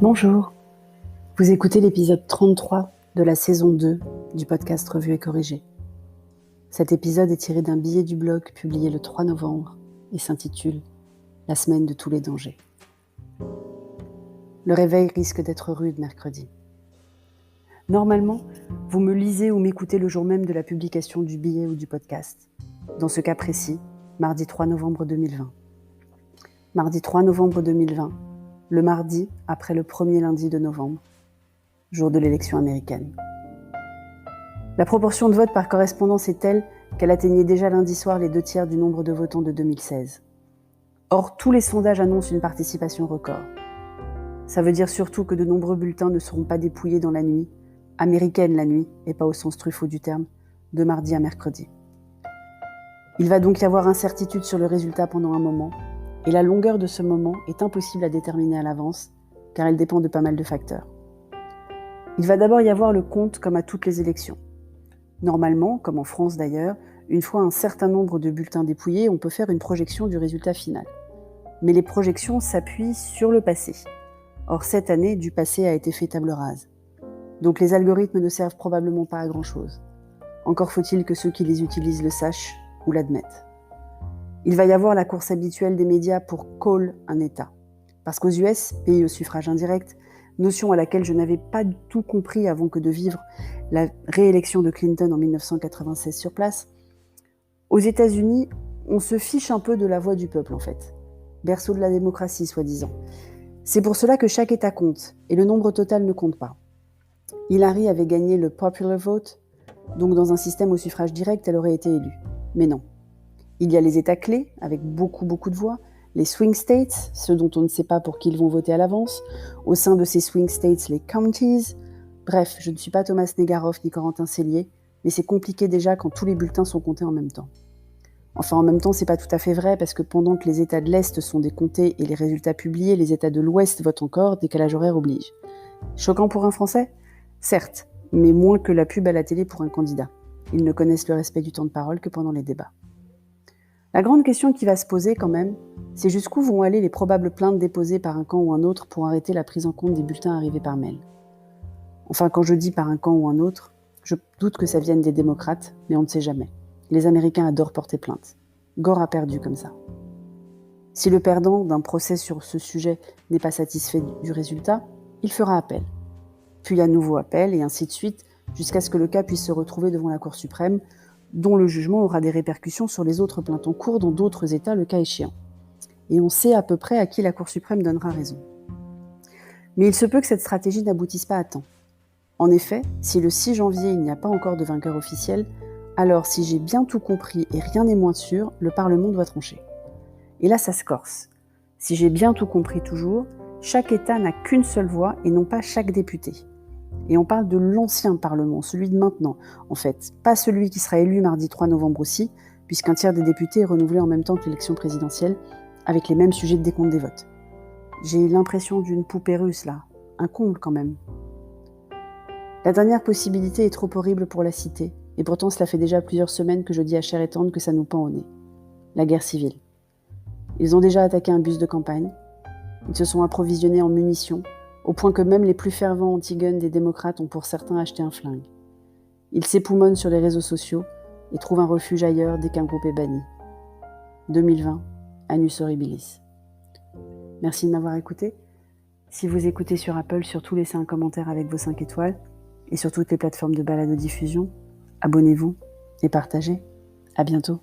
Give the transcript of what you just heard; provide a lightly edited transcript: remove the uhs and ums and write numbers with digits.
Bonjour, vous écoutez l'épisode 33 de la saison 2 du podcast Revue et Corrigé. Cet épisode est tiré d'un billet du blog publié le 3 novembre et s'intitule « La semaine de tous les dangers ». Le réveil risque d'être rude mercredi. Normalement, vous me lisez ou m'écoutez le jour même de la publication du billet ou du podcast. Dans ce cas précis, mardi 3 novembre 2020. Mardi 3 novembre 2020, le mardi après le premier lundi de novembre, jour de l'élection américaine. La proportion de vote par correspondance est telle qu'elle atteignait déjà lundi soir les 2/3 du nombre de votants de 2016. Or, tous les sondages annoncent une participation record. Ça veut dire surtout que de nombreux bulletins ne seront pas dépouillés dans la nuit, américaine la nuit, et pas au sens Truffaut du terme, de mardi à mercredi. Il va donc y avoir incertitude sur le résultat pendant un moment, et la longueur de ce moment est impossible à déterminer à l'avance, car elle dépend de pas mal de facteurs. Il va d'abord y avoir le compte comme à toutes les élections. Normalement, comme en France d'ailleurs, une fois un certain nombre de bulletins dépouillés, on peut faire une projection du résultat final. Mais les projections s'appuient sur le passé. Or, cette année, du passé a été fait table rase. Donc les algorithmes ne servent probablement pas à grand-chose. Encore faut-il que ceux qui les utilisent le sachent ou l'admettent. Il va y avoir la course habituelle des médias pour call un État. Parce qu'aux US, pays au suffrage indirect, notion à laquelle je n'avais pas du tout compris avant que de vivre la réélection de Clinton en 1996 sur place, aux États-Unis, on se fiche un peu de la voix du peuple en fait. Berceau de la démocratie, soi-disant. C'est pour cela que chaque État compte, et le nombre total ne compte pas. Hillary avait gagné le popular vote, donc dans un système au suffrage direct, elle aurait été élue. Mais non. Il y a les États clés, avec beaucoup de voix, les swing states, ceux dont on ne sait pas pour qui ils vont voter à l'avance, au sein de ces swing states, les counties. Bref, je ne suis pas Thomas Negaroff ni Corentin Cellier, mais c'est compliqué déjà quand tous les bulletins sont comptés en même temps. Enfin, en même temps, c'est pas tout à fait vrai, parce que pendant que les États de l'Est sont décomptés et les résultats publiés, les États de l'Ouest votent encore, décalage horaire oblige. Choquant pour un Français ? Certes, mais moins que la pub à la télé pour un candidat. Ils ne connaissent le respect du temps de parole que pendant les débats. La grande question qui va se poser quand même, c'est jusqu'où vont aller les probables plaintes déposées par un camp ou un autre pour arrêter la prise en compte des bulletins arrivés par mail. Enfin, quand je dis par un camp ou un autre, je doute que ça vienne des démocrates, mais on ne sait jamais. Les Américains adorent porter plainte. Gore a perdu comme ça. Si le perdant d'un procès sur ce sujet n'est pas satisfait du résultat, il fera appel. Puis à nouveau appel, et ainsi de suite, jusqu'à ce que le cas puisse se retrouver devant la Cour suprême, dont le jugement aura des répercussions sur les autres plaintes en cours dans d'autres États le cas échéant. Et on sait à peu près à qui la Cour suprême donnera raison. Mais il se peut que cette stratégie n'aboutisse pas à temps. En effet, si le 6 janvier il n'y a pas encore de vainqueur officiel, alors si j'ai bien tout compris et rien n'est moins sûr, le Parlement doit trancher. Et là ça se corse. Si j'ai bien tout compris toujours, chaque État n'a qu'une seule voix et non pas chaque député. Et on parle de l'ancien Parlement, celui de maintenant, en fait. Pas celui qui sera élu mardi 3 novembre aussi, puisqu'un tiers des députés est renouvelé en même temps que l'élection présidentielle, avec les mêmes sujets de décompte des votes. J'ai l'impression d'une poupée russe, là. Un comble, quand même. La dernière possibilité est trop horrible pour la citer, et pourtant cela fait déjà plusieurs semaines que je dis à chair et tendre que ça nous pend au nez. La guerre civile. Ils ont déjà attaqué un bus de campagne. Ils se sont approvisionnés en munitions, au point que même les plus fervents anti-guns des démocrates ont pour certains acheté un flingue. Ils s'époumonnent sur les réseaux sociaux et trouvent un refuge ailleurs dès qu'un groupe est banni. 2020, Annus Horribilis. Merci de m'avoir écouté. Si vous écoutez sur Apple, surtout laissez un commentaire avec vos 5 étoiles, et sur toutes les plateformes de balado-diffusion, abonnez-vous et partagez. À bientôt.